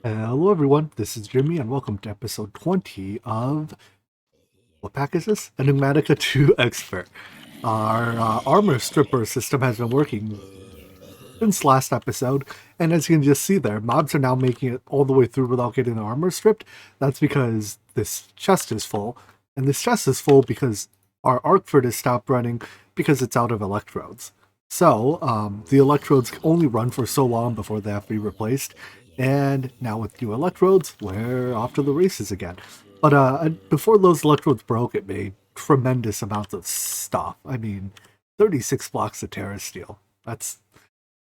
Hello everyone, this is Jimmy and welcome to episode 20 of, what pack is this? Enigmatica 2 Expert. Our armor stripper system has been working since last episode, and as you can just see there, mobs are now making it all the way through without getting their armor stripped. That's because this chest is full, and this chest is full because our Arkford has stopped running because it's out of electrodes. So, the electrodes only run for so long before they have to be replaced, and now with new electrodes, we're off to the races again. But before those electrodes broke, it made tremendous amounts of stuff. I mean, 36 blocks of Terra Steel. That's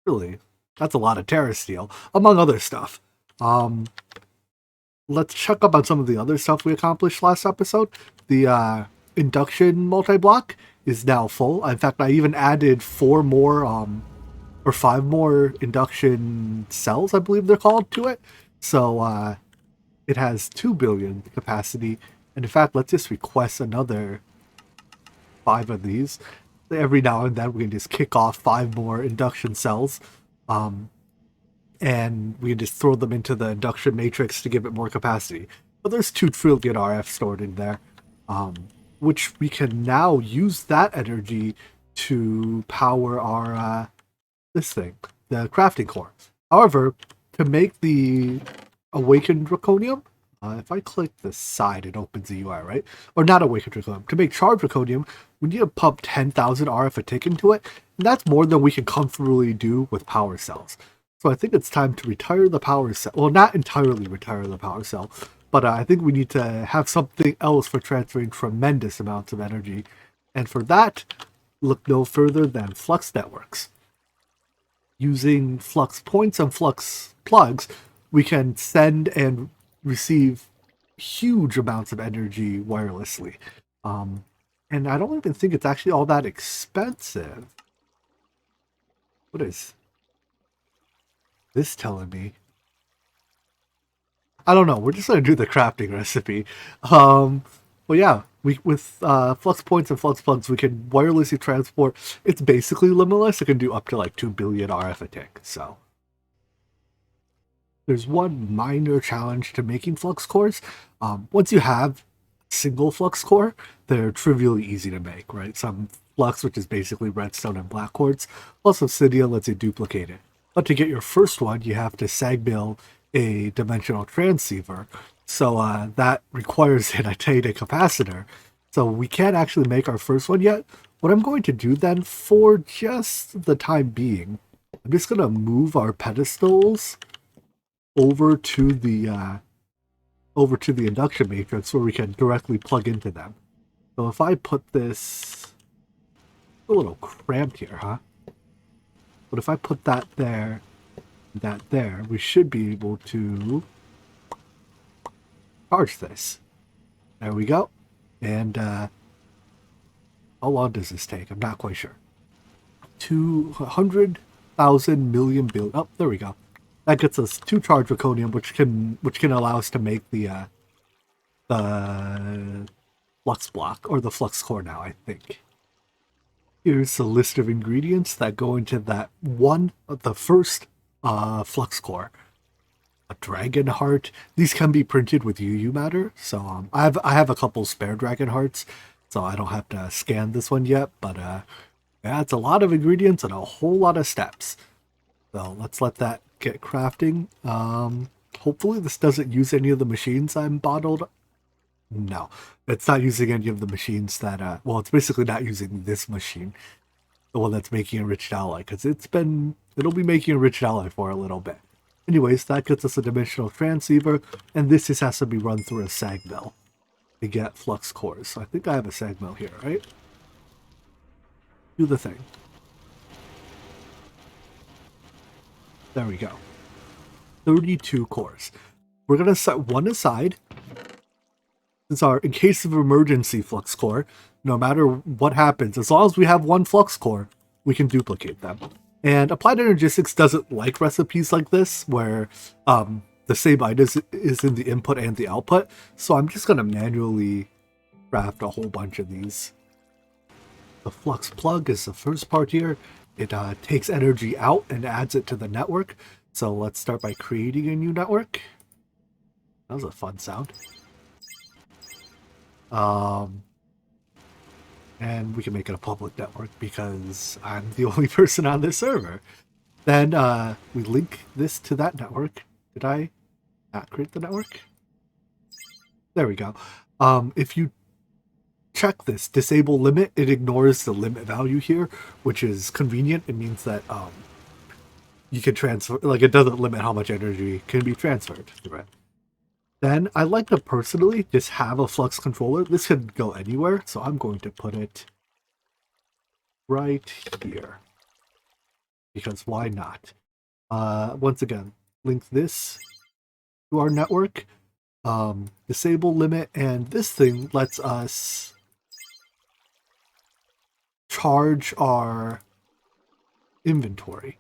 a lot of Terra Steel, among other stuff. Let's check up on some of the other stuff we accomplished last episode. The Induction Multiblock is now full. In fact, I even added 5 more induction cells, I believe they're called, to it. So it has 2 billion capacity. And in fact, let's just request another 5 of these. Every now and then we can just kick off 5 more induction cells. And we can just throw them into the induction matrix to give it more capacity. But there's 2 trillion RF stored in there, which we can now use that energy to power our this thing, the crafting core. However, to make the awakened draconium, if I click the side, it opens the UI, right? Or not awakened draconium. To make charged draconium, we need to pump 10,000 RF a tick into it, and that's more than we can comfortably do with power cells. So I think it's time to retire the power cell. Well, not entirely retire the power cell, but I think we need to have something else for transferring tremendous amounts of energy. And for that, look no further than flux networks. Using flux points and flux plugs, we can send and receive huge amounts of energy wirelessly. And I don't even think it's actually all that expensive. What is this telling me? I don't know. We're just going to do the crafting recipe. But yeah, with flux points and flux plugs, we can wirelessly transport. It's basically limitless. It can do up to like 2 billion RF a tick. So there's one minor challenge to making flux cores. Once you have a single flux core, they're trivially easy to make, right? Some flux, which is basically redstone and black quartz, plus obsidian lets you duplicate it. But to get your first one, you have to sag mill a dimensional transceiver. So that requires an titanium capacitor. So we can't actually make our first one yet. What I'm going to do then, for just the time being, I'm just going to move our pedestals over to the induction matrix where we can directly plug into them. So if I put this a little cramped here, huh? But if I put that there, we should be able to charge this. There we go. And how long does this take? I'm not quite sure. 200,000 million billion. Oh, there we go. That gets us 2 charged draconium, which can allow us to make the flux block, or the flux core now, I think. Here's a list of ingredients that go into the first flux core. A dragon heart. These can be printed with UU matter, so I have a couple spare dragon hearts, so I don't have to scan this one yet. But yeah, it's a lot of ingredients and a whole lot of steps. So let's let that get crafting. Hopefully this doesn't use any of the machines I'm bottled. No, it's not using any of the machines that, well, it's basically not using this machine, the one that's making enriched alloy, because it'll be making enriched alloy for a little bit. Anyways, that gets us a dimensional transceiver, and this just has to be run through a sag mill to get flux cores. So I think I have a sag mill here, right? Do the thing. There we go. 32 cores. We're going to set one aside. Since our in case of emergency flux core, no matter what happens, as long as we have one flux core, we can duplicate them. And Applied Energistics doesn't like recipes like this, where the same item is in the input and the output. So I'm just going to manually craft a whole bunch of these. The flux plug is the first part here. It takes energy out and adds it to the network. So let's start by creating a new network. That was a fun sound. And we can make it a public network because I'm the only person on this server. Then we link this to that network. Did I not create the network? There we go. If you check this disable limit, it ignores the limit value here, which is convenient. It means that you can transfer, like it doesn't limit how much energy can be transferred through it. Then I like to personally just have a flux controller. This can go anywhere, so I'm going to put it right here. Because why not? Once again, link this to our network. Disable limit, and this thing lets us charge our inventory.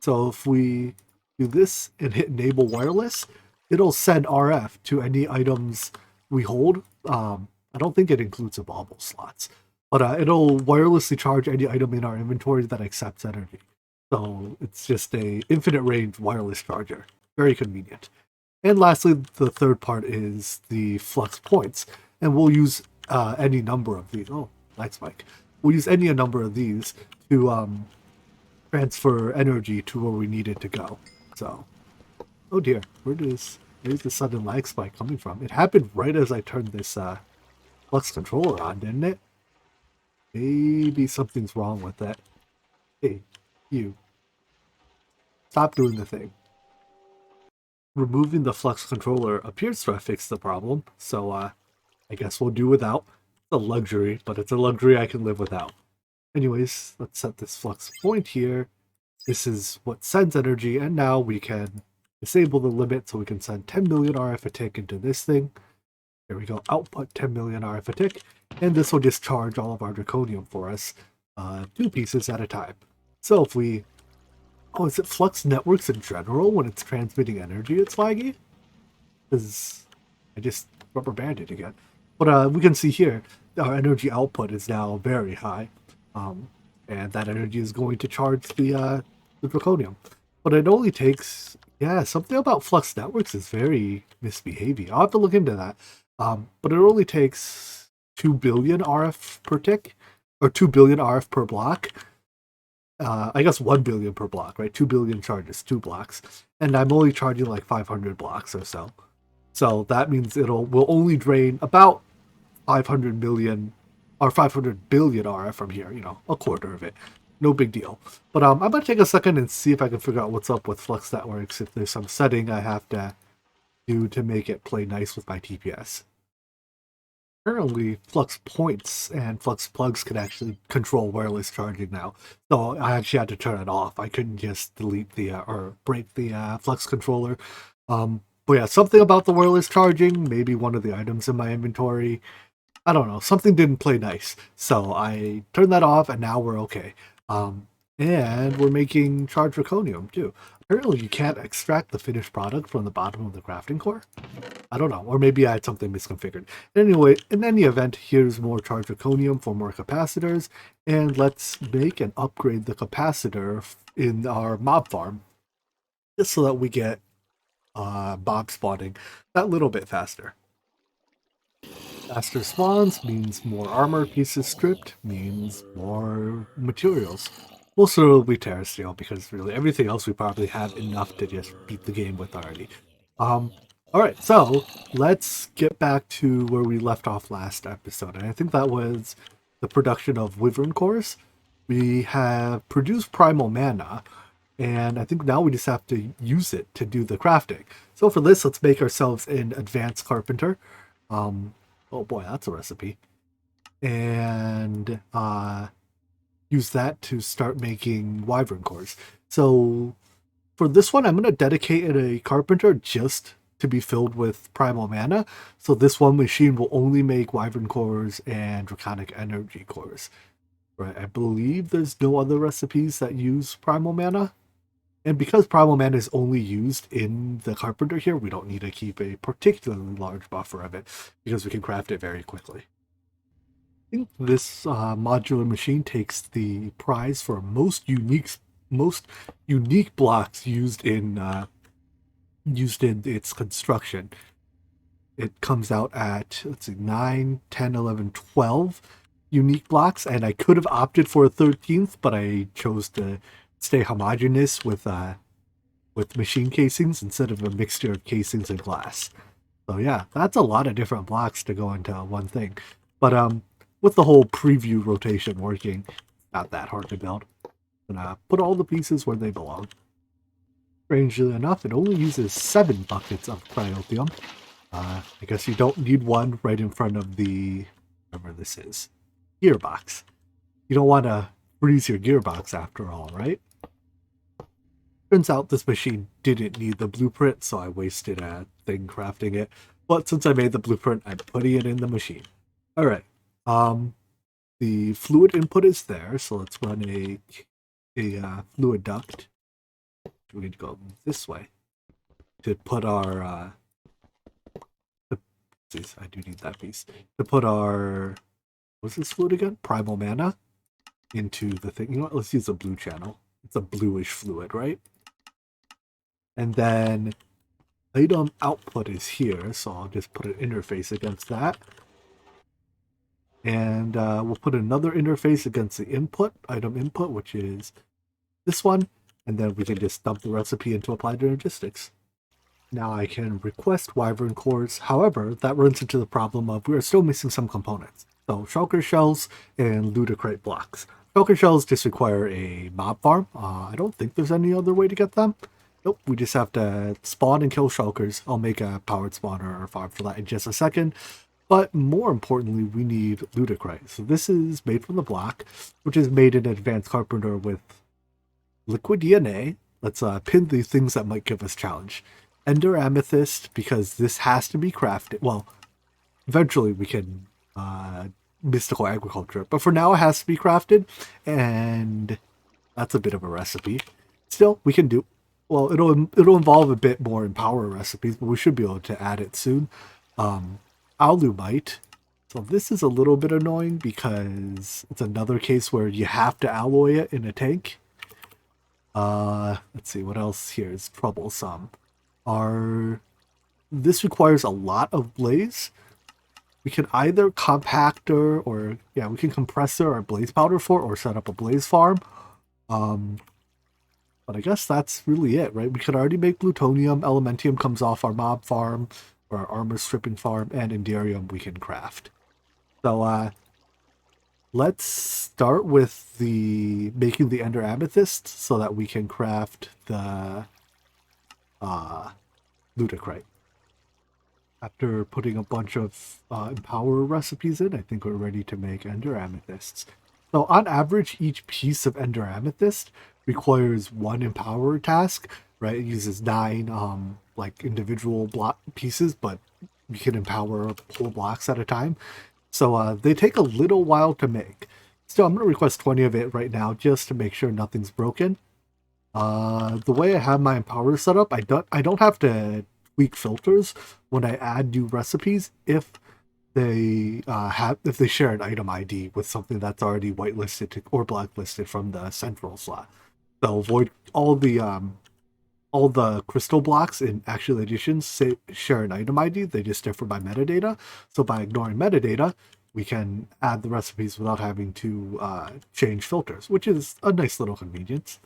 So if we do this and hit enable wireless, it'll send RF to any items we hold. I don't think it includes the bauble slots, but it'll wirelessly charge any item in our inventory that accepts energy. So it's just a infinite range wireless charger. Very convenient. And lastly, the third part is the flux points. And we'll use any number of these. Oh, nice spike. We'll use any number of these to transfer energy to where we need it to go. So, oh dear, where's the sudden lag spike coming from? It happened right as I turned this flux controller on, didn't it? Maybe something's wrong with that. Hey, you. Stop doing the thing. Removing the flux controller appears to have fixed the problem, so I guess we'll do without. It's a luxury, but it's a luxury I can live without. Anyways, let's set this flux point here. This is what sends energy, and now we can disable the limit so we can send 10 million RF a tick into this thing. There we go, output 10 million RF a tick, and this will just charge all of our draconium for us, 2 pieces at a time. So if we... Oh, is it flux networks in general when it's transmitting energy it's laggy? Because I just rubber banded again. But we can see here, our energy output is now very high. And that energy is going to charge the draconium. But it only takes... Yeah, something about flux networks is very misbehaving. I'll have to look into that. But it only takes 2 billion RF per tick, or 2 billion RF per block. I guess 1 billion per block, right? 2 billion charges, 2 blocks. And I'm only charging like 500 blocks or so. So that means will only drain about 500 million or 500 billion RF from here, a quarter of it. No big deal. But I'm going to take a second and see if I can figure out what's up with Flux Networks, if there's some setting I have to do to make it play nice with my TPS. Apparently, Flux Points and Flux Plugs can actually control wireless charging now. So I actually had to turn it off. I couldn't just delete or break the Flux controller. But yeah, something about the wireless charging, maybe one of the items in my inventory. I don't know, something didn't play nice. So I turned that off and now we're okay. And we're making charged draconium too. Apparently you can't extract the finished product from the bottom of the crafting core. I don't know, or maybe I had something misconfigured. Anyway, in any event, here's more charged draconium for more capacitors, and let's make and upgrade the capacitor in our mob farm, just so that we get mob spawning that little bit faster. Faster spawns means more armor pieces stripped, means more materials. Most of it will be Terra Steel, because really everything else we probably have enough to just beat the game with already. Alright, so let's get back to where we left off last episode, and I think that was the production of Wyvern Cores. We have produced primal mana, and I think now we just have to use it to do the crafting. So for this, let's make ourselves an advanced carpenter. Oh boy, that's a recipe. And use that to start making Wyvern Cores. So for this one, I'm going to dedicate a carpenter just to be filled with primal mana. So this one machine will only make Wyvern Cores and Draconic Energy Cores. Right, I believe there's no other recipes that use primal mana. And because primal mana is only used in the carpenter here, we don't need to keep a particularly large buffer of it, because we can craft it very quickly. I think this modular machine takes the prize for most unique blocks used in its construction. it comes out at, let's see, 9, 10, 11, 12 unique blocks, and I could have opted for a 13th, but I chose to stay homogeneous with machine casings instead of a mixture of casings and glass. So yeah, that's a lot of different blocks to go into one thing. But with the whole preview rotation working, not that hard to build. I'm gonna put all the pieces where they belong. Strangely enough, it only uses 7 buckets of cryopium. I guess you don't need one right in front of the, whatever this is, gearbox. You don't want to freeze your gearbox after all, right? Turns out this machine didn't need the blueprint, so I wasted a thing crafting it. But since I made the blueprint, I'm putting it in the machine. All right. The fluid input is there, so let's run a fluid duct. We need to go this way to put our. I do need that piece to put our. What's this fluid again? Primal mana into the thing. You know what? Let's use a blue channel. It's a bluish fluid, right? And then item output is here, so I'll just put an interface against that. And we'll put another interface against the input, item input, which is this one. And then we can just dump the recipe into applied logistics. Now I can request Wyvern Cores. However, that runs into the problem of we are still missing some components. So Shulker shells and Ludicrate blocks. Shulker shells just require a mob farm. I don't think there's any other way to get them. Nope, we just have to spawn and kill Shulkers. I'll make a powered spawner or farm for that in just a second. But more importantly, we need Ludicrate. So this is made from the block, which is made in Advanced Carpenter with liquid DNA. Let's pin the things that might give us challenge. Ender Amethyst, because this has to be crafted. Well, eventually we can mystical agriculture, but for now it has to be crafted, and that's a bit of a recipe. Still, we can do. Well, it'll involve a bit more in power recipes, but we should be able to add it soon. Alumite. So this is a little bit annoying because it's another case where you have to alloy it in a tank. Let's see what else here is troublesome. This requires a lot of blaze. We can either compactor or we can compressor our blaze powder for or set up a blaze farm. But I guess that's really it, right? We could already make plutonium. Elementium comes off our mob farm or our armor stripping farm, and Indarium we can craft. So let's start with making the Ender Amethyst so that we can craft the Ludicrate. After putting a bunch of Empower recipes in, I think we're ready to make Ender Amethysts. So on average, each piece of Ender Amethyst requires 1 Empower task, right? It uses 9 like individual block pieces, but you can empower whole blocks at a time. So they take a little while to make. Still, I'm going to request 20 of it right now just to make sure nothing's broken. The way I have my Empower set up, I don't have to tweak filters when I add new recipes if they share an item ID with something that's already whitelisted or blacklisted from the central slot. They'll avoid all the crystal blocks in actual editions share an item ID. They just differ by metadata. So by ignoring metadata, we can add the recipes without having to change filters, which is a nice little convenience.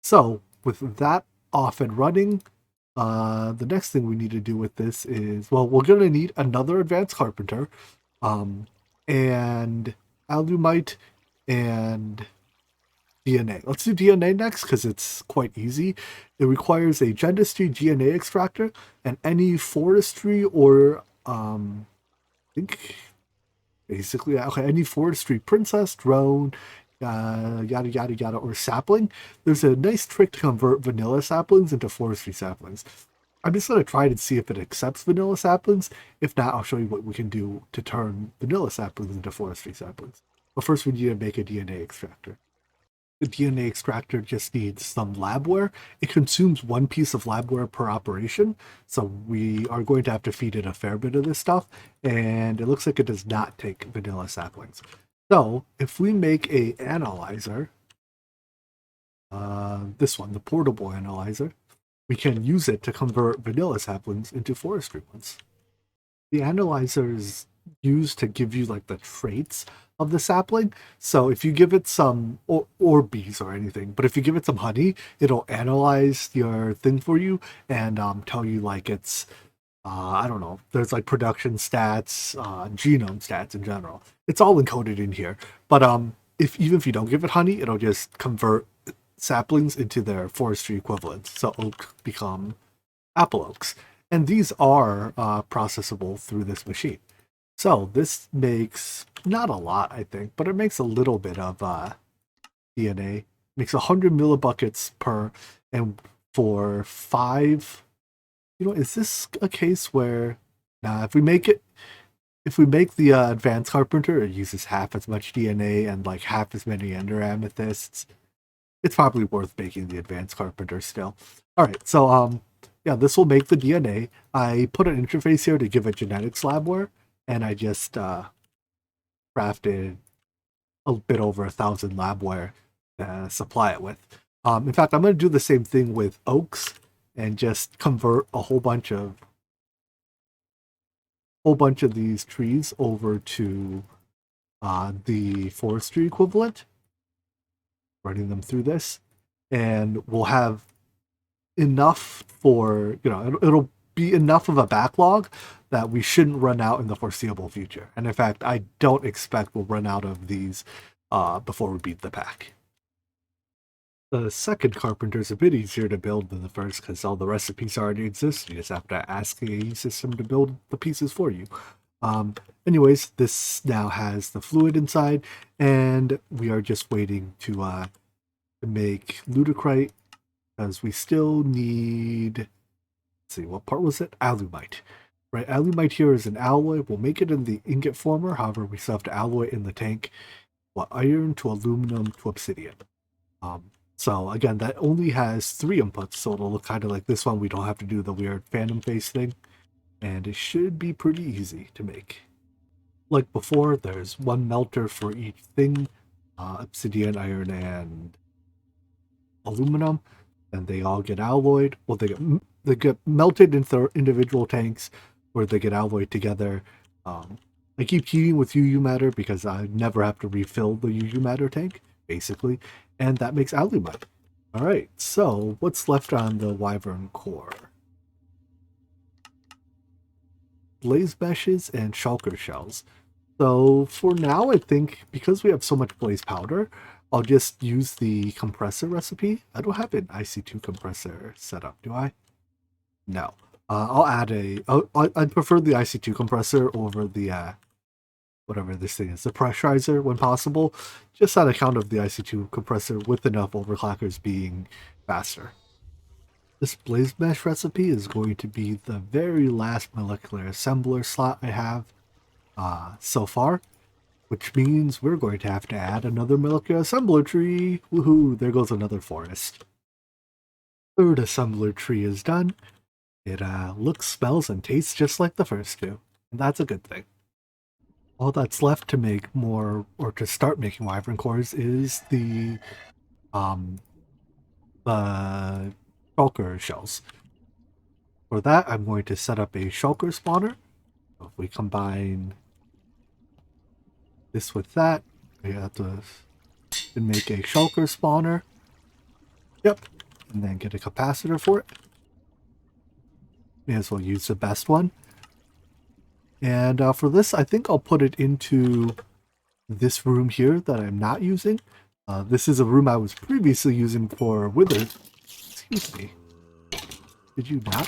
So with that off and running, the next thing we need to do with this is, well, we're going to need another Advanced Carpenter, and Alumite and DNA. Let's do DNA next because it's quite easy. It requires a Gendustry DNA extractor and any forestry or I think basically any forestry princess, drone, yada yada yada, or sapling. There's a nice trick to convert vanilla saplings into forestry saplings. I'm just going to try to see if it accepts vanilla saplings. If not, I'll show you what we can do to turn vanilla saplings into forestry saplings. But first we need to make a DNA extractor. The DNA extractor just needs some labware. It consumes 1 piece of labware per operation, so we are going to have to feed it a fair bit of this stuff, and it looks like it does not take vanilla saplings. So if we make a analyzer, this one, the portable analyzer, we can use it to convert vanilla saplings into forestry ones. The analyzer is used to give you like the traits of the sapling. So if you give it some or bees or anything, but if you give it some honey, it'll analyze your thing for you and tell you like it's I don't know. There's like production stats, genome stats in general. It's all encoded in here. But if even if you don't give it honey, it'll just convert saplings into their forestry equivalents. So oak become apple oaks, and these are processable through this machine. So this makes not a lot, I think, but it makes a little bit of DNA. Makes 100 millibuckets per, and for 5. Is this a case where, nah, if we make the advanced carpenter, it uses half as much DNA and like half as many ender amethysts. It's probably worth making the advanced carpenter still. All right, so yeah, this will make the DNA. I put an interface here to give it genetics labware, and I just crafted a bit over 1,000 labware to supply it with. In fact, I'm going to do the same thing with oaks and just convert a whole bunch of these trees over to the forestry equivalent, running them through this, and we'll have enough for, it'll be enough of a backlog that we shouldn't run out in the foreseeable future. And in fact, I don't expect we'll run out of these before we beat the pack. The second Carpenter is a bit easier to build than the first because all the recipes already exist. You just have to ask the AE system to build the pieces for you. Anyways, this now has the fluid inside, and we are just waiting to make lutecrite because we still need. Let's see, what part was it? Alumite. Right, alumite here is an alloy. We'll make it in the ingot former. However, we still have to alloy in the tank. Well, iron to aluminum to obsidian. So again, that only has 3 inputs, so it'll look kind of like this one. We don't have to do the weird phantom face thing, and it should be pretty easy to make. Like before, there's 1 melter for each thing, obsidian, iron, and aluminum, and they all get alloyed. Well, they get melted into individual tanks, where they get alloyed together. I keep heating with UU matter because I never have to refill the UU matter tank, basically, and that makes alumite. All right, so what's left on the Wyvern core? Blaze meshes and shulker shells. So for now, I think because we have so much blaze powder, I'll just use the compressor recipe. I don't have an IC2 compressor set up, do I? No. I'll add I'd prefer the IC2 compressor over the whatever this thing is, the pressurizer when possible, just on account of the IC2 compressor with enough overclockers being faster. This blaze mesh recipe is going to be the very last molecular assembler slot I have so far, which means we're going to have to add another molecular assembler tree. Woohoo, there goes another forest. Third assembler tree is done. It looks, smells, and tastes just like the first 2, and that's a good thing. All that's left to make more, or to start making Wyvern Cores, is the shulker shells. For that, I'm going to set up a shulker spawner. So if we combine this with that, we have to make a shulker spawner. Yep, and then get a capacitor for it. May as well use the best one. And for this, I think I'll put it into this room here that I'm not using. This is a room I was previously using for wither. Excuse me. Did you not?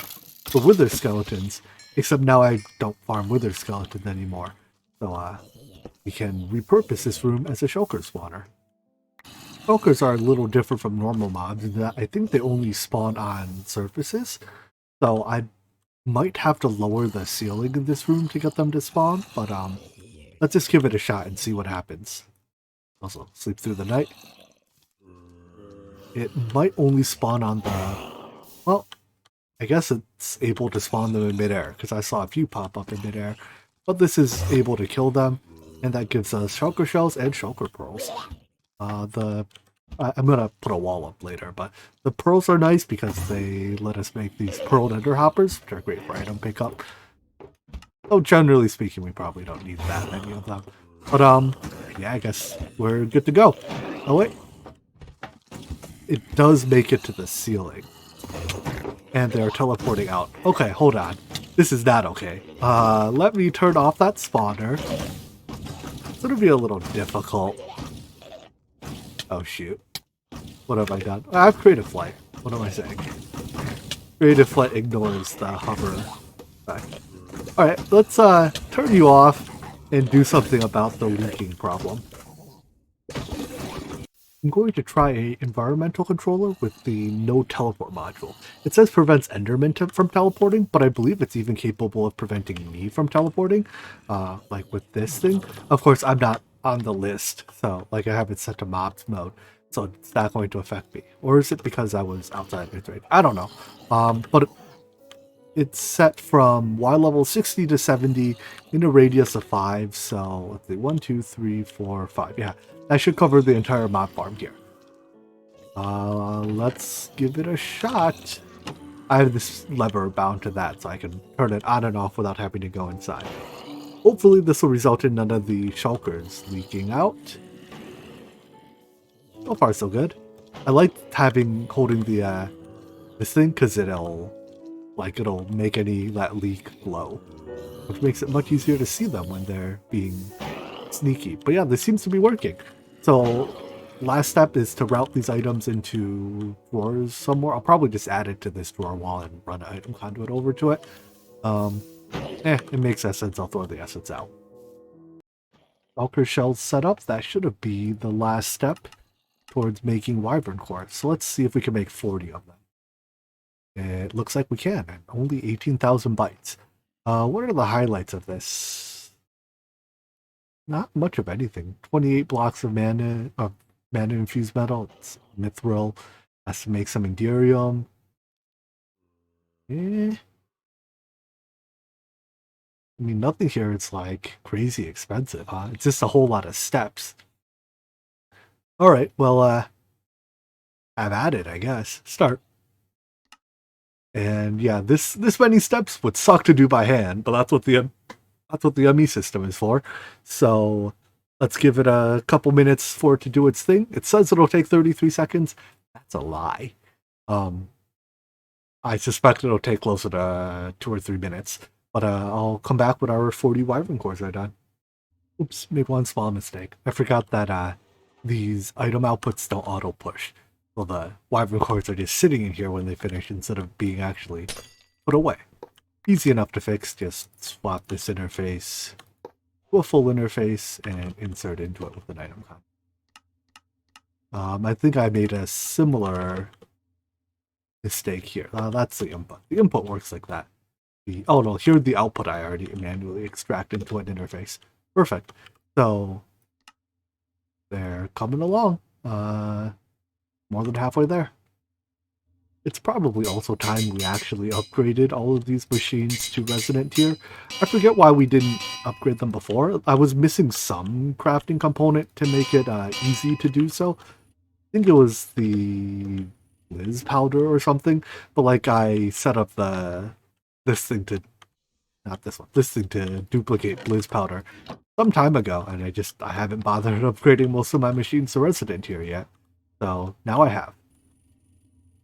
For wither skeletons. Except now I don't farm wither skeletons anymore. So we can repurpose this room as a shulker spawner. Shulkers are a little different from normal mobs in that I think they only spawn on surfaces. So I might have to lower the ceiling in this room to get them to spawn, but let's just give it a shot and see what happens. Also, sleep through the night. It might only spawn on the... Well, I guess it's able to spawn them in midair, because I saw a few pop up in midair. But this is able to kill them, and that gives us shulker shells and shulker pearls. I'm gonna put a wall up later, but the pearls are nice because they let us make these pearl ender hoppers, which are great for item pickup. Oh, generally speaking, we probably don't need that many of them. But, yeah, I guess we're good to go. Oh, wait. It does make it to the ceiling. And they're teleporting out. Okay, hold on. This is not okay. Let me turn off that spawner. It's gonna be a little difficult. Oh, shoot. What have I done? I have creative flight. What am I saying? Creative flight ignores the hover effect. Alright, let's turn you off and do something about the leaking problem. I'm going to try a environmental controller with the no teleport module. It says prevents Enderman from teleporting, but I believe it's even capable of preventing me from teleporting, like with this thing. Of course, I'm not on the list, so like I have it set to mobs mode, so it's not going to affect me. Or is it because I was outside its range? I don't know. But it's set from Y level 60 to 70 in a radius of 5, so let's see, 1, 2, 3, 4, 5. Yeah, that should cover the entire mob farm here. Let's give it a shot. I have this lever bound to that, so I can turn it on and off without having to go inside. Hopefully this will result in none of the shulkers leaking out. So far so good. I like holding the this thing because it'll make any that leak glow, which makes it much easier to see them when they're being sneaky. But yeah, this seems to be working. So last step is to route these items into drawers somewhere. I'll probably just add it to this drawer wall and run an item conduit over to it. It makes essence. I'll throw the essence out. Shulker shells set up. That should be the last step towards making Wyvern Cores. So let's see if we can make 40 of them. It looks like we can, and only 18,000 bytes. What are the highlights of this? Not much of anything. 28 blocks of mana infused metal. It's mithril. Has to make some enderium. I mean, nothing here is like crazy expensive, huh? It's just a whole lot of steps. Alright, well, have at it, I guess. Start. And yeah, this many steps would suck to do by hand, but that's what the ME system is for. So let's give it a couple minutes for it to do its thing. It says it'll take 33 seconds. That's a lie. I suspect it'll take closer to 2 or 3 minutes. But I'll come back with our 40 Wyvern Cores are done. Oops, made one small mistake. I forgot that these item outputs don't auto push. Well, the Wyvern Cores are just sitting in here when they finish instead of being actually put away. Easy enough to fix, just swap this interface to a full interface and insert into it with an item con. I think I made a similar mistake here. That's the input. The input works like that. Oh no, here's the output I already manually extract into an interface. Perfect. So they're coming along. More than halfway there. It's probably also time we actually upgraded all of these machines to Resonant tier. I forget why we didn't upgrade them before. I was missing some crafting component to make it easy to do so. I think it was the Blizz powder or something, but like I set up this thing to duplicate Blizz powder some time ago, and I haven't bothered upgrading most of my machines to Resident here yet. So now I have.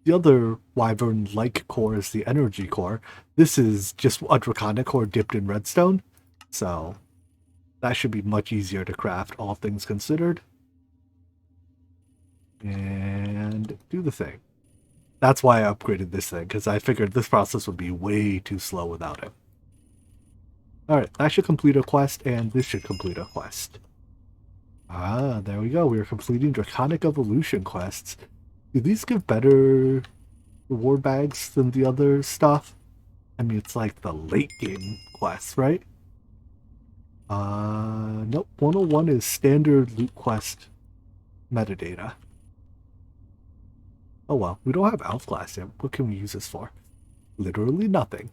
The other Wyvern-like core is the Energy Core. This is just a Draconic core dipped in redstone, so that should be much easier to craft, all things considered. And do the thing. That's why I upgraded this thing, because I figured this process would be way too slow without it. Alright, that should complete a quest, and this should complete a quest. Ah, there we go. We are completing Draconic Evolution quests. Do these give better reward bags than the other stuff? I mean, it's like the late game quests, right? Nope. 101 is standard loot quest metadata. Oh well, we don't have Elf Glass yet. What can we use this for? Literally nothing.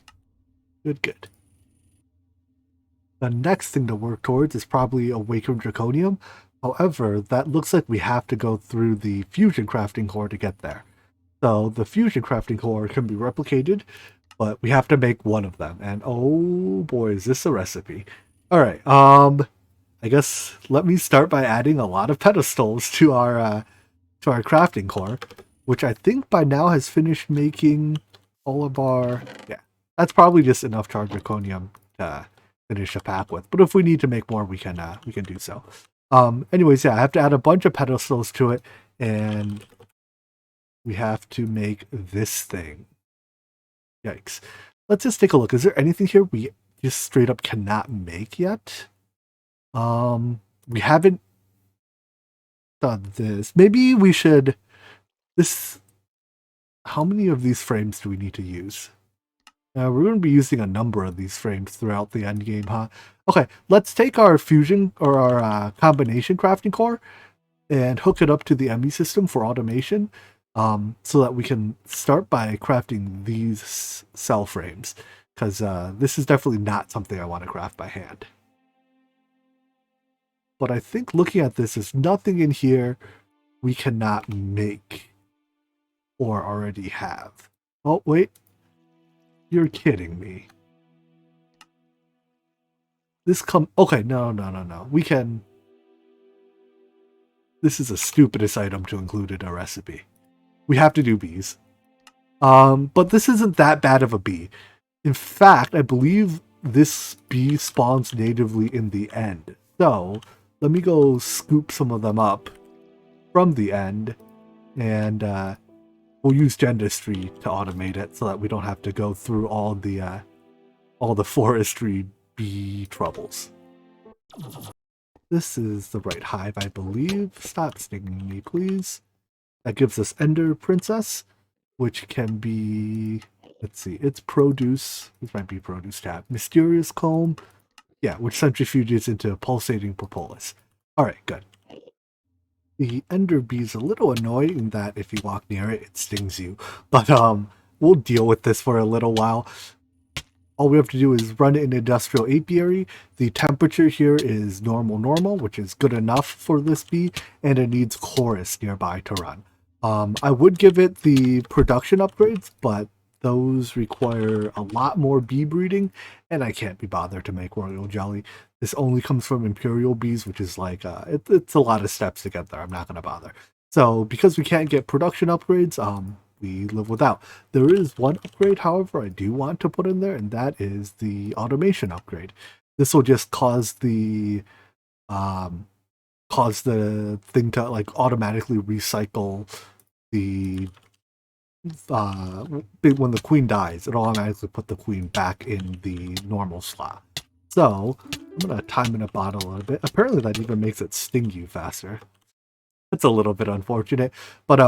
Good. The next thing to work towards is probably Awakened Draconium. However, that looks like we have to go through the Fusion Crafting Core to get there. So the Fusion Crafting Core can be replicated but we have to make one of them. And oh boy, is this a recipe. All right. I guess let me start by adding a lot of pedestals to our crafting core, which I think by now has finished making all of our, yeah, that's probably just enough charged zirconium to finish a pack with. But if we need to make more, we can do so. Anyways, yeah, I have to add a bunch of pedestals to it, and we have to make this thing. Yikes. Let's just take a look. Is there anything here we just straight up cannot make yet? We haven't done this. Maybe we should... This... How many of these frames do we need to use? We're going to be using a number of these frames throughout the end game, huh? Okay, let's take our fusion or our combination crafting core and hook it up to the ME system for automation, so that we can start by crafting these cell frames, because this is definitely not something I want to craft by hand. But I think looking at this, there's nothing in here we cannot make or already have. Oh, wait. You're kidding me. Okay, no. We can... This is the stupidest item to include in a recipe. We have to do bees. But this isn't that bad of a bee. In fact, I believe this bee spawns natively in the end. So, let me go scoop some of them up from the end, and we'll use Gendustry to automate it so that we don't have to go through all the forestry bee troubles. This is the right hive, I believe. Stop stinging me, please. That gives us Ender Princess, which can be... Let's see, it's produce. This might be produce tab. Mysterious comb. Yeah, which centrifuges into pulsating propolis. Alright, good. The ender bee is a little annoying that if you walk near it, it stings you. But we'll deal with this for a little while. All we have to do is run it in industrial apiary. The temperature here is normal, which is good enough for this bee, and it needs chorus nearby to run. I would give it the production upgrades, but those require a lot more bee breeding, and I can't be bothered to make royal jelly. This only comes from imperial bees, which is like, it's a lot of steps to get there. I'm not going to bother. So because we can't get production upgrades, we live without. There is one upgrade, however, I do want to put in there, and that is the automation upgrade. This will just cause the thing to like automatically recycle the when the queen dies, it'll automatically put the queen back in the normal slot. So I'm gonna time in a bottle a little bit. Apparently that even makes it sting you faster. It's a little bit unfortunate, but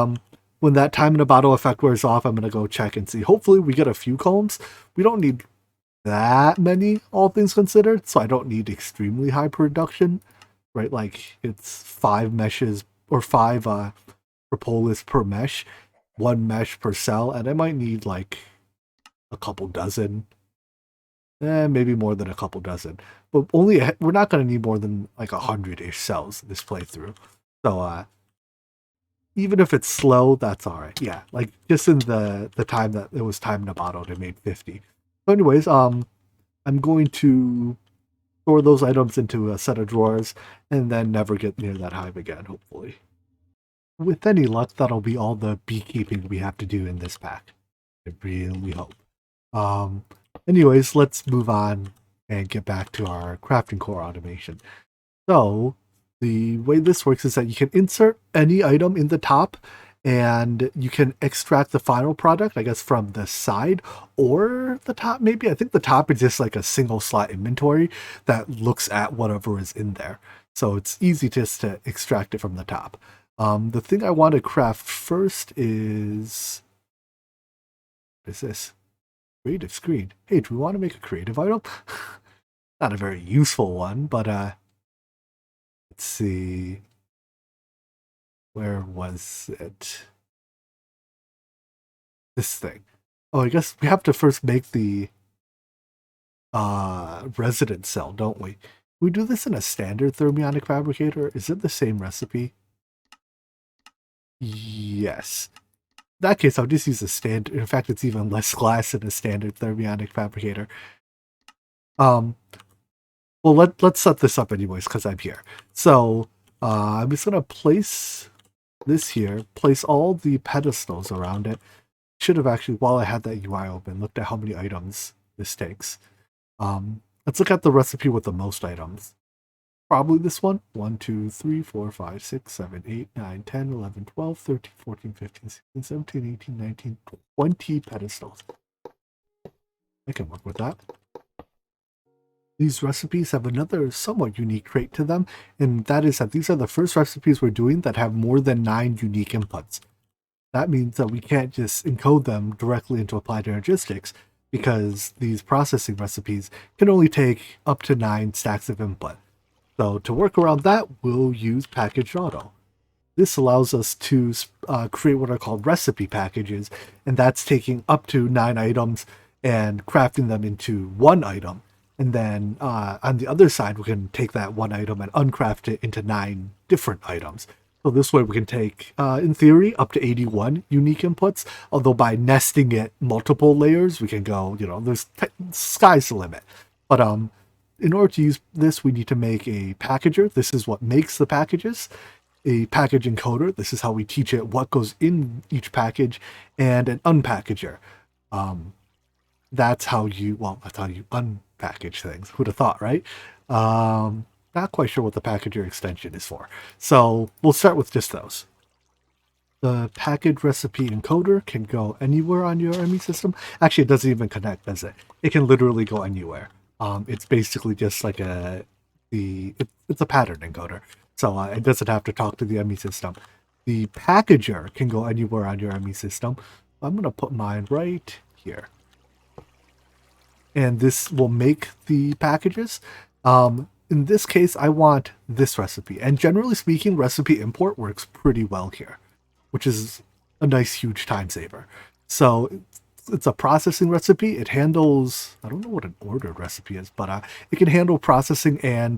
when that time in a bottle effect wears off, I'm gonna go check and see. Hopefully we get a few combs. We don't need that many, all things considered, so I don't need extremely high production, right? Like it's 5 meshes or 5 propolis per mesh, 1 mesh per cell, and I might need like a couple dozen, maybe more than a couple dozen, but we're not going to need more than like 100-ish cells this playthrough. So even if it's slow, that's all right. Yeah, like just in the time that it was timed a bottle, it made 50. So anyways, I'm going to store those items into a set of drawers and then never get near that hive again, hopefully. With any luck, that'll be all the beekeeping we have to do in this pack. I really hope. Anyways, let's move on and get back to our crafting core automation. So, the way this works is that you can insert any item in the top, and you can extract the final product, I guess, from the side or the top, maybe. I think the top is just like a single slot inventory that looks at whatever is in there. So it's easy just to extract it from the top. The thing I want to craft first is... What is this? Creative screen. Hey, do we want to make a creative item? Not a very useful one, but let's see. Where was it? This thing. Oh, I guess we have to first make the resident cell, don't we? We do this in a standard thermionic fabricator. Is it the same recipe? Yes. that case, I'll just use a standard. In fact, it's even less glass than a standard thermionic fabricator. Well, let's set this up anyways, because I'm here. So I'm just gonna place this here, place all the pedestals around it. Should have actually, while I had that UI open, looked at how many items this takes. Let's look at the recipe with the most items. Probably this one. 1, 2, 3, 4, 5, 6, 7, 8, 9, 10, 11, 12, 13, 14, 15, 16, 17, 18, 19, 20 pedestals. I can work with that. These recipes have another somewhat unique trait to them, and that is that these are the first recipes we're doing that have more than 9 unique inputs. That means that we can't just encode them directly into applied energistics, because these processing recipes can only take up to 9 stacks of input. So to work around that, we'll use packaged auto. This allows us to create what are called recipe packages, and that's taking up to 9 items and crafting them into 1 item. And then on the other side, we can take that 1 item and uncraft it into 9 different items. So this way we can take, in theory, up to 81 unique inputs, although by nesting it multiple layers, we can go, sky's the limit. But in order to use this, we need to make a packager. This is what makes the packages. A package encoder. This is how we teach it what goes in each package. And an unpackager. That's how you unpackage things. Who'd have thought, right? Not quite sure what the packager extension is for. So we'll start with just those. The package recipe encoder can go anywhere on your ME system. Actually, it doesn't even connect, does it? It can literally go anywhere. It's basically just like it's a pattern encoder, so it doesn't have to talk to the ME system. The packager can go anywhere on your ME system. I'm going to put mine right here, and this will make the packages. In this case, I want this recipe, and generally speaking, recipe import works pretty well here, which is a nice huge time saver. So it's a processing recipe. It handles, I don't know what an ordered recipe is, but it can handle processing and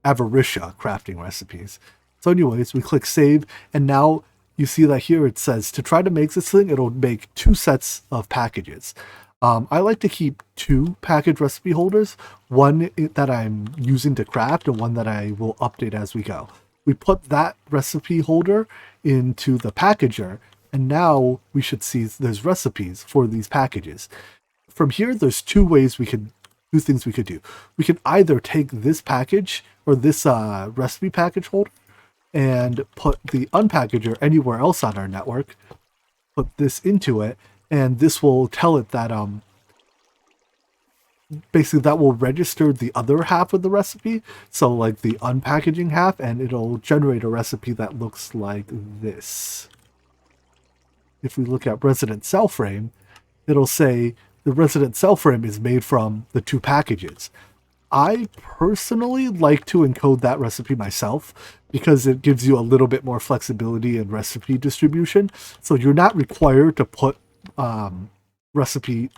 Avaricia crafting recipes. So anyways, we click save, and now you see that here it says to try to make this thing, it'll make 2 sets of packages. I like to keep 2 package recipe holders, one that I'm using to craft and one that I will update as we go. We put that recipe holder into the packager, and now we should see there's recipes for these packages. From here, there's 2 ways we could do things we could do. We could either take this package or this recipe package holder and put the unpackager anywhere else on our network, put this into it, and this will tell it that basically that will register the other half of the recipe, so like the unpackaging half, and it'll generate a recipe that looks like this. If we look at resident cell frame, it'll say the resident cell frame is made from the 2 packages. I personally like to encode that recipe myself because it gives you a little bit more flexibility in recipe distribution. So you're not required to put the recipe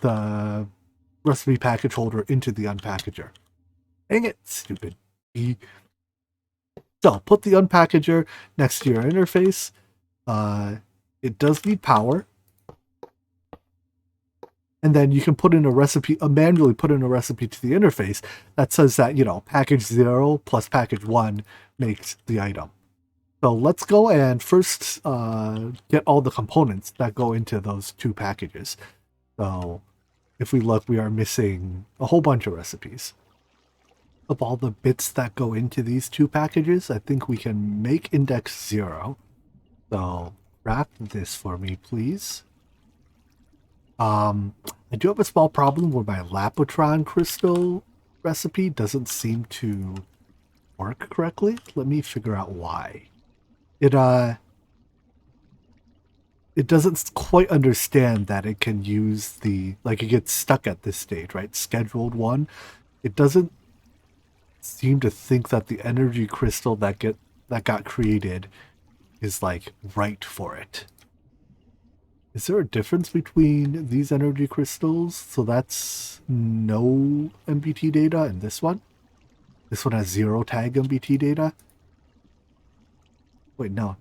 package holder into the unpackager. Dang it, stupid. So put the unpackager next to your interface. It does need power. And then you can put in a recipe, manually put in a recipe to the interface that says that, package 0 plus package 1 makes the item. So let's go and first get all the components that go into those 2 packages. So if we look, we are missing a whole bunch of recipes. Of all the bits that go into these 2 packages, I think we can make index 0. So wrap this for me, please. I do have a small problem where my Lapotron crystal recipe doesn't seem to work correctly. Let me figure out why. It doesn't quite understand that it can use it gets stuck at this stage, right? Scheduled 1. It doesn't seem to think that the energy crystal that got created is right for it. Is there a difference between these energy crystals? So that's no MBT data, and this one? This one has 0 tag MBT data? Wait, no.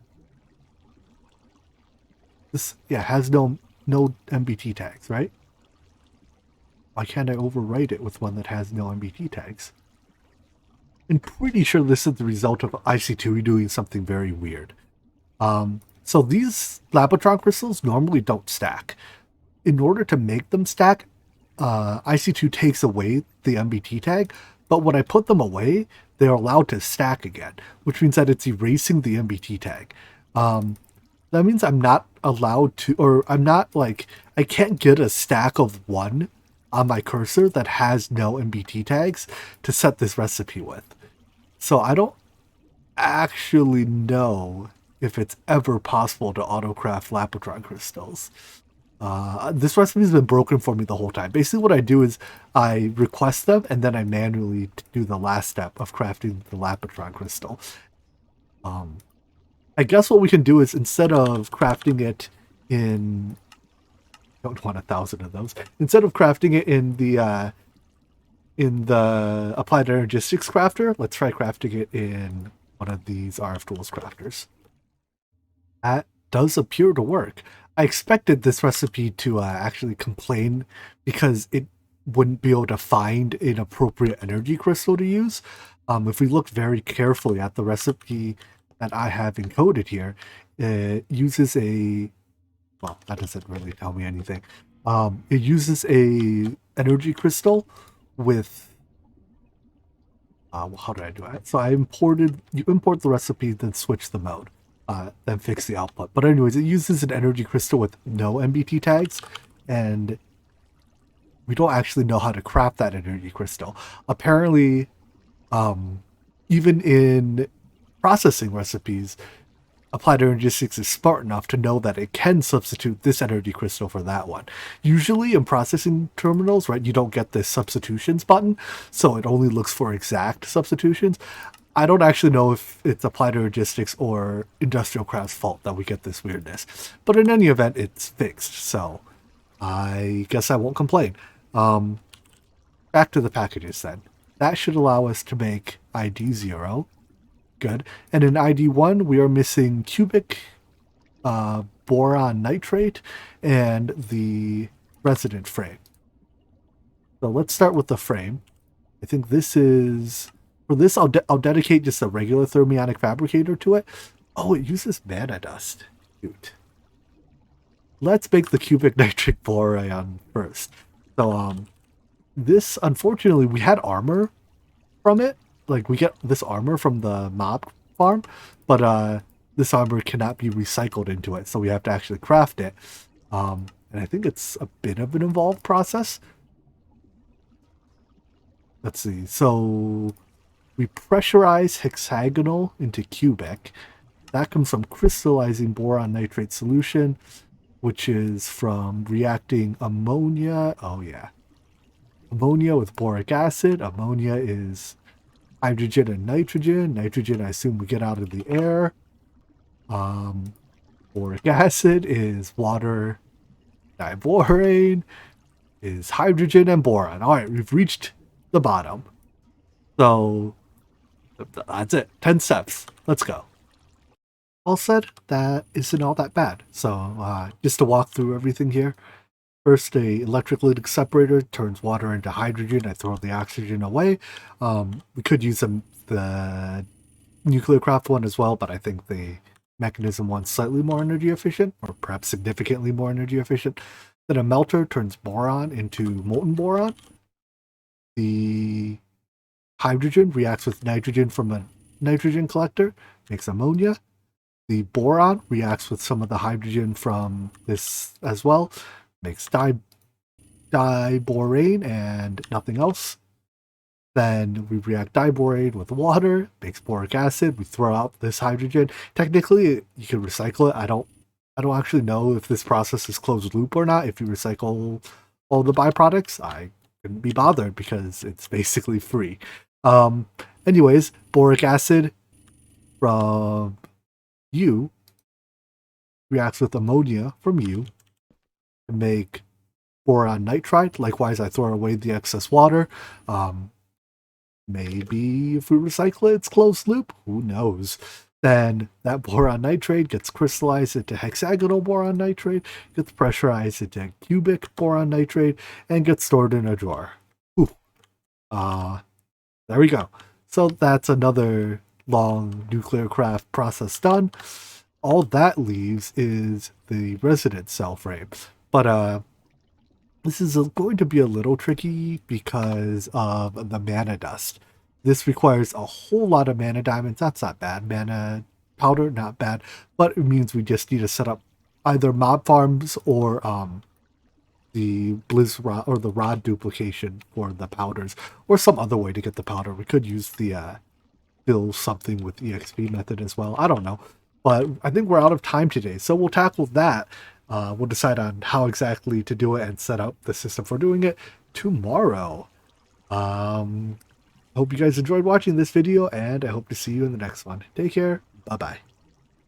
This, yeah, has no MBT tags, right? Why can't I overwrite it with one that has no MBT tags? I'm pretty sure this is the result of IC2 doing something very weird. So these Labotron crystals normally don't stack. In order to make them stack, IC2 takes away the MBT tag, but when I put them away, they're allowed to stack again, which means that it's erasing the MBT tag. That means I'm not allowed to, or I'm not like, I can't get a stack of one on my cursor that has no MBT tags to set this recipe with. So I don't actually know if it's ever possible to autocraft Lapotron crystals. This recipe has been broken for me the whole time. Basically what I do is I request them and then I manually do the last step of crafting the Lapotron crystal. I guess what we can do is instead of crafting it in... I don't want 1,000 of those. Instead of crafting it in the Applied Energistics crafter, let's try crafting it in one of these RF Tools crafters. That does appear to work. I expected this recipe to actually complain because it wouldn't be able to find an appropriate energy crystal to use. If we look very carefully at the recipe that I have encoded here, it uses a... well, that doesn't really tell me anything. It uses a energy crystal with... how did I do it? So you import the recipe, then switch the mode, then fix the output. But anyways, it uses an energy crystal with no MBT tags, and we don't actually know how to craft that energy crystal. Apparently, even in processing recipes, Applied Energistics is smart enough to know that it can substitute this energy crystal for that one. Usually in processing terminals, right, you don't get this substitutions button, so it only looks for exact substitutions. I don't actually know if it's Applied Energistics or Industrial Craft's fault that we get this weirdness. But in any event, it's fixed, so I guess I won't complain. Back to the packages then. That should allow us to make ID 0. Good. And in ID 1, we are missing cubic, boron nitrate, and the resident frame. So let's start with the frame. I think this is... for this, I'll dedicate just a regular thermionic fabricator to it. Oh, it uses mana dust. Cute. Let's make the cubic nitric boron first. So, this, unfortunately, we had armor from it. Like, we get this armor from the mob farm, but this armor cannot be recycled into it, so we have to actually craft it. And I think it's a bit of an involved process. Let's see. So we pressurize hexagonal into cubic. That comes from crystallizing boron nitrate solution, which is from reacting ammonia. Oh, yeah. Ammonia with boric acid. Ammonia is hydrogen and nitrogen. Nitrogen, I assume we get out of the air. Boric acid is water. Diborane is hydrogen and boron. All right, we've reached the bottom. So that's it. 10 steps. Let's go. All said, that isn't all that bad. So just to walk through everything here. First, a electric lytic separator turns water into hydrogen. I throw the oxygen away. We could use the nuclear craft one as well, but I think the mechanism one's slightly more energy efficient, or perhaps significantly more energy efficient. Then a melter turns boron into molten boron. The hydrogen reacts with nitrogen from a nitrogen collector, makes ammonia. The boron reacts with some of the hydrogen from this as well, makes diborane and nothing else. Then we react diborane with water, makes boric acid. We throw out this hydrogen. Technically, you can recycle it. I don't actually know if this process is closed loop or not. If you recycle all the byproducts, I couldn't be bothered because it's basically free. Anyways, boric acid from U reacts with ammonia from U to make boron nitride. Likewise, I throw away the excess water. Maybe if we recycle it, it's closed loop. Who knows? Then that boron nitrate gets crystallized into hexagonal boron nitrate, gets pressurized into cubic boron nitrate, and gets stored in a drawer. Ooh. There we go. So that's another long nuclear craft process done. All that leaves is the resident cell frame. But this is going to be a little tricky because of the mana dust. This requires a whole lot of mana diamonds. That's not bad. Mana powder, not bad. But it means we just need to set up either mob farms or the blizz rod or the rod duplication for the powders, or some other way to get the powder. We could use the fill something with EXP method as well. I don't know. But I think we're out of time today, so we'll tackle that. We'll decide on how exactly to do it and set up the system for doing it tomorrow. Hope you guys enjoyed watching this video, and I hope to see you in the next one. Take care. Bye-bye.